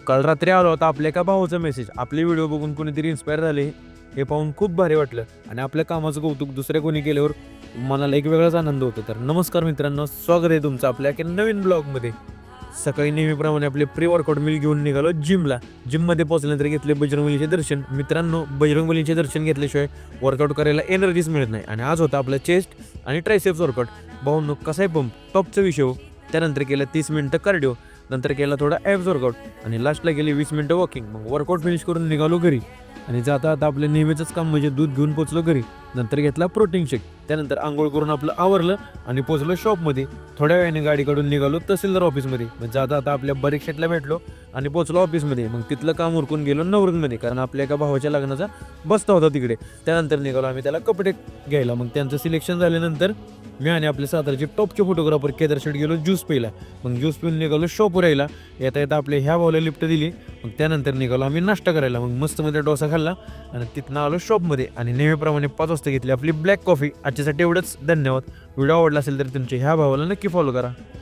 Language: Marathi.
काल रात्री आलो होता आपल्या एका भावाचा मेसेज. आपले व्हिडिओ बघून कोणीतरी इन्स्पायर झाले हे पाहून खूप भारी वाटलं आणि आपल्या कामाचं कौतुक दुसऱ्या कोणी केल्यावर मनाला एक वेगळाच आनंद होतो. तर नमस्कार मित्रांनो, स्वागत आहे तुमचं आपल्या एका नवीन ब्लॉगमध्ये. सकाळी नेहमीप्रमाणे आपले प्री वर्कआउट मील घेऊन निघालो जिमला. जिममध्ये पोहोचल्यानंतर घेतले बजरंगबलीचे दर्शन. मित्रांनो, बजरंगबलीचे दर्शन घेतल्याशिवाय वर्कआउट करायला एनर्जीच मिळत नाही. आणि आज होता आपला चेस्ट आणि ट्रायसेप्स वर्कआउट. भाऊंनो कसा आहे पंप, टॉपचा विषय हो. त्यानंतर केलं 30 मिनिटं कार्डिओ, नंतर केला थोडा ॲब्स वर्कआउट आणि लास्टला गेली 20 मिनिटं वॉकिंग. मग वर्कआउट फिनिश करून निघालो घरी. आणि जाता आता आपलं नेहमीचंच काम म्हणजे दूध घेऊन पोचलो घरी. नंतर घेतला प्रोटीन शेक. त्यानंतर आंघोळ करून आपलं आवरलं आणि पोचलो शॉपमध्ये. थोड्या वेळाने गाडी काढून निघालो तहसीलदार ऑफिसमध्ये. मग जाता आता आपल्या बरीक्षेतला भेटलो आणि पोचलो ऑफिसमध्ये. मग तिथलं काम उरकून गेलो नवरंगमध्ये, कारण आपल्या एका भावाच्या लग्नाचा बसता होता तिकडे. त्यानंतर निघालो आम्ही त्याला कपडे घ्यायला. मग त्यांचं सिलेक्शन झाल्यानंतर मी आणि आपले सातारचे टॉपचे फोटोग्राफर केदार शेट गेलो ज्यूस प्यायला. मग ज्यूस पिऊन निघालो शॉपवर यायला. येता येता आपल्या ह्या भावाला लिफ्ट दिली. मग त्यानंतर निघालो आम्ही नाश्ता करायला. मग मस्तमध्ये डोसा खाल्ला आणि तिथनं आलो शॉपमध्ये आणि नेहमीप्रमाणे 5 वाजता घेतली आपली ब्लॅक कॉफी. आजच्यासाठी एवढंच. धन्यवाद. व्हिडिओ आवडला असेल तर तुमच्या ह्या भावाला नक्की फॉलो करा.